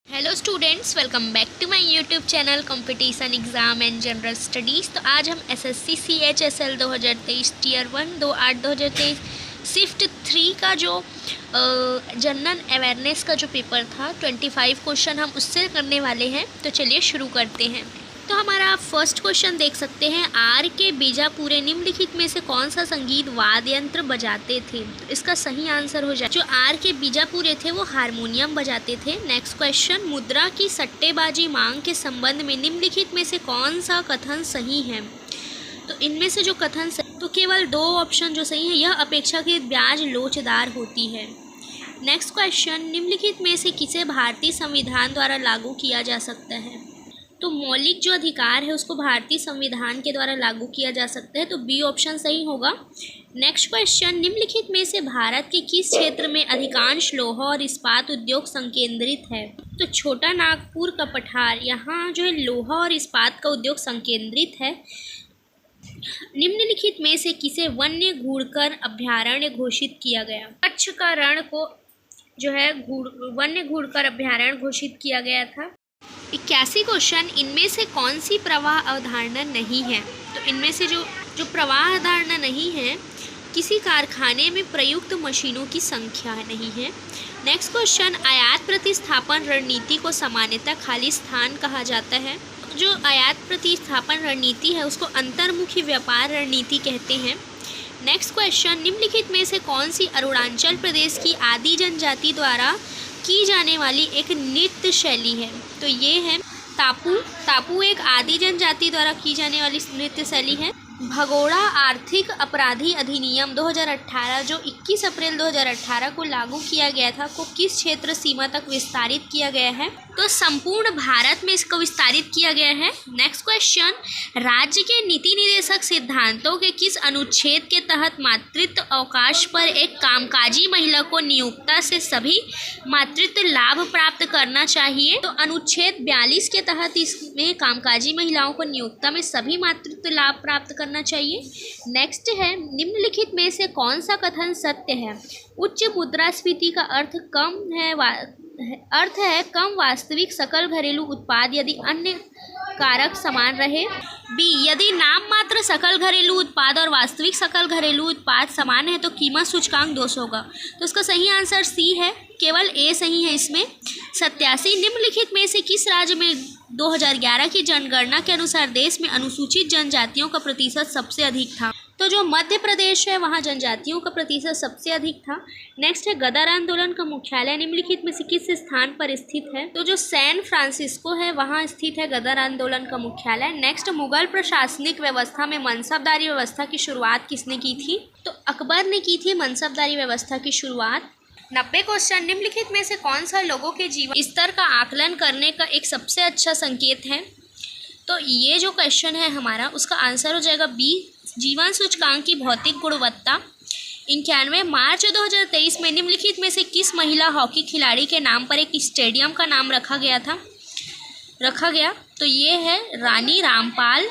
Hello students, welcome back to my YouTube channel competition exam and general studies. तो आज हम SSC CHSL 2023 tier 1 2/8/2023 shift 3 का जो general awareness का जो पेपर था 25 क्वेश्चन हम उससे करने वाले हैं। तो चलिए शुरू करते हैं। तो हमारा फर्स्ट क्वेश्चन देख सकते हैं, आर के बीजापुरे निम्नलिखित में से कौन सा संगीत वाद्य यंत्र बजाते थे। तो इसका सही आंसर हो जाए, जो आर के बीजापुरे थे वो हारमोनियम बजाते थे। नेक्स्ट क्वेश्चन, मुद्रा की सट्टेबाजी मांग के संबंध में निम्नलिखित में से कौन सा कथन सही है। तो इनमें से जो कथन तो केवल दो ऑप्शन जो सही है, यह अपेक्षाकृत ब्याज लोचदार होती है। नेक्स्ट क्वेश्चन, निम्नलिखित में से किसे भारतीय संविधान द्वारा लागू किया जा सकता है। तो मौलिक जो अधिकार है उसको भारतीय संविधान के द्वारा लागू किया जा सकता है, तो बी ऑप्शन सही होगा। नेक्स्ट क्वेश्चन, निम्नलिखित में से भारत के किस क्षेत्र में अधिकांश लोहा और इस्पात उद्योग संकेंद्रित है। तो छोटा नागपुर का पठार, यहाँ जो है लोहा और इस्पात का उद्योग संकेंद्रित है। निम्नलिखित में से किसे वन्य घूड़कर अभ्यारण्य घोषित किया गया। कच्छ का रण को जो है वन्य घूड़कर अभ्यारण्य घोषित किया गया था। 81 क्वेश्चन, इनमें से कौन सी प्रवाह अवधारणा नहीं है। तो इनमें से जो प्रवाह अवधारणा नहीं है, किसी कारखाने में प्रयुक्त मशीनों की संख्या नहीं है। नेक्स्ट क्वेश्चन, आयात प्रतिस्थापन रणनीति को सामान्यतः खाली स्थान कहा जाता है। जो आयात प्रतिस्थापन रणनीति है उसको अंतर्मुखी व्यापार रणनीति कहते हैं। नेक्स्ट क्वेश्चन, निम्नलिखित में से कौन सी अरुणाचल प्रदेश की आदि जनजाति द्वारा की जाने वाली एक नृत्य शैली है। तो ये है तापू एक आदि जनजाति द्वारा की जाने वाली नृत्य शैली है। भगोड़ा आर्थिक अपराधी अधिनियम 2018 जो 21 अप्रैल 2018 को लागू किया गया था, को किस क्षेत्र सीमा तक विस्तारित किया गया है। तो संपूर्ण भारत में इसको विस्तारित किया गया है। नेक्स्ट क्वेश्चन, राज्य के नीति निर्देशक सिद्धांतों के किस अनुच्छेद के तहत मातृत्व अवकाश पर एक कामकाजी महिला को नियोक्ता से सभी मातृत्व लाभ प्राप्त करना चाहिए। तो अनुच्छेद 42 के तहत इसमें कामकाजी महिलाओं को नियोक्ता में सभी मातृत्व लाभ प्राप्त करना चाहिए। नेक्स्ट है, निम्नलिखित में से कौन सा कथन सत्य है। उच्च मुद्रास्फीति का अर्थ है कम वास्तविक सकल घरेलू उत्पाद यदि अन्य कारक समान रहे। बी, यदि नाम मात्र सकल घरेलू उत्पाद और वास्तविक सकल घरेलू उत्पाद समान है तो कीमत सूचकांक 200 होगा। तो इसका सही आंसर सी है, केवल ए सही है इसमें। 87, निम्नलिखित में से किस राज्य में 2011 की जनगणना के अनुसार देश में अनुसूचित जनजातियों का प्रतिशत सबसे अधिक था। तो जो मध्य प्रदेश है वहाँ जनजातियों का प्रतिशत सबसे अधिक था। नेक्स्ट है, गदर आंदोलन का मुख्यालय निम्नलिखित में से किस स्थान पर स्थित है। तो जो सैन फ्रांसिस्को है वहाँ स्थित है गदर आंदोलन का मुख्यालय। नेक्स्ट, मुगल प्रशासनिक व्यवस्था में मनसबदारी व्यवस्था की शुरुआत किसने की थी। तो अकबर ने की थी मनसबदारी व्यवस्था की शुरुआत। 90 क्वेश्चन, निम्नलिखित में से कौन सा लोगों के जीवन स्तर का आकलन करने का एक सबसे अच्छा संकेत है। तो ये जो क्वेश्चन है हमारा, उसका आंसर हो जाएगा बी, जीवन सूचकांक की भौतिक गुणवत्ता। 91, मार्च 2023 में निम्नलिखित में से किस महिला हॉकी खिलाड़ी के नाम पर एक स्टेडियम का नाम रखा गया। तो ये है रानी रामपाल।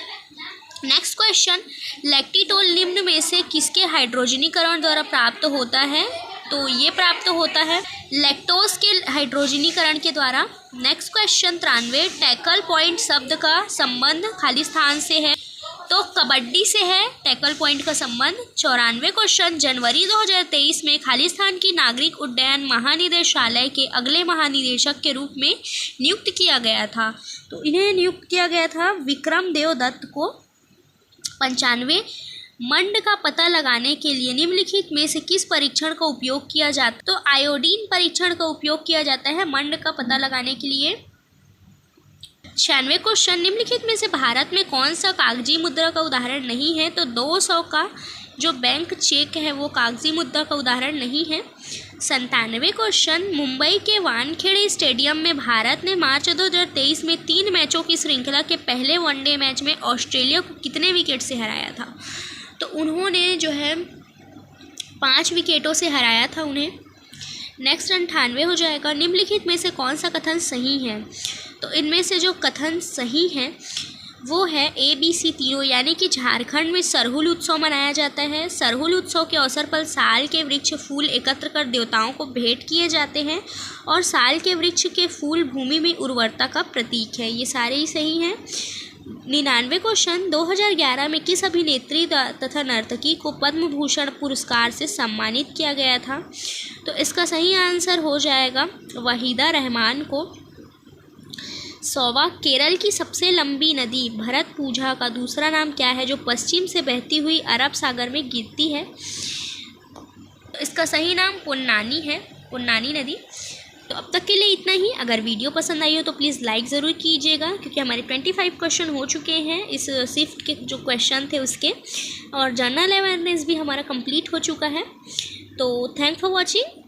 नेक्स्ट क्वेश्चन, लैक्टिटोल निम्न में से किसके हाइड्रोजनीकरण द्वारा प्राप्त होता है। तो ये प्राप्त होता है लैक्टोज के हाइड्रोजनीकरण के द्वारा। नेक्स्ट क्वेश्चन, 93, टैकल पॉइंट शब्द का संबंध खाली स्थान से है। तो कबड्डी से है टैकल पॉइंट का संबंध। 94 क्वेश्चन, जनवरी 2023 में खाली स्थान की नागरिक उड्डयन महानिदेशालय के अगले महानिदेशक के रूप में नियुक्त किया गया था। तो इन्हें नियुक्त किया गया था विक्रम देव दत्त को। 95, मंड का पता लगाने के लिए निम्नलिखित में से किस परीक्षण का उपयोग किया जाता है। तो आयोडीन परीक्षण का उपयोग किया जाता है मंड का पता लगाने के लिए। 96 क्वेश्चन, निम्नलिखित में से भारत में कौन सा कागजी मुद्रा का उदाहरण नहीं है। तो 200 का जो बैंक चेक है वो कागजी मुद्रा का उदाहरण नहीं है। 97 क्वेश्चन, मुंबई के वानखेड़े स्टेडियम में भारत ने मार्च 2023 में 3 मैचों की श्रृंखला के पहले वनडे मैच में ऑस्ट्रेलिया को कितने विकेट से हराया था। तो उन्होंने जो है 5 विकेटों से हराया था उन्हें। नेक्स्ट 98 हो जाएगा, निम्नलिखित में से कौन सा कथन सही है। तो इनमें से जो कथन सही है वो है ABC तीनों, यानी कि झारखंड में सरहुल उत्सव मनाया जाता है। सरहुल उत्सव के अवसर पर साल के वृक्ष फूल एकत्र कर देवताओं को भेंट किए जाते हैं और साल के वृक्ष के फूल भूमि में उर्वरता का प्रतीक है। ये सारे ही सही हैं। 99 क्वेश्चन, 2011 में किस अभिनेत्री तथा नर्तकी को पद्म भूषण पुरस्कार से सम्मानित किया गया था? तो इसका सही आंसर हो जाएगा वहीदा रहमान को। 100वां, केरल की सबसे लंबी नदी भरतपुझा का दूसरा नाम क्या है, जो पश्चिम से बहती हुई अरब सागर में गिरती है? तो इसका सही नाम पुन्नानी है, पुन्नानी नदी। तो अब तक के लिए इतना ही। अगर वीडियो पसंद आई हो तो प्लीज़ लाइक ज़रूर कीजिएगा, क्योंकि हमारे 25 क्वेश्चन हो चुके हैं इस शिफ्ट के जो क्वेश्चन थे उसके, और जनरल अवेयरनेस भी हमारा कंप्लीट हो चुका है। तो थैंक फॉर वॉचिंग।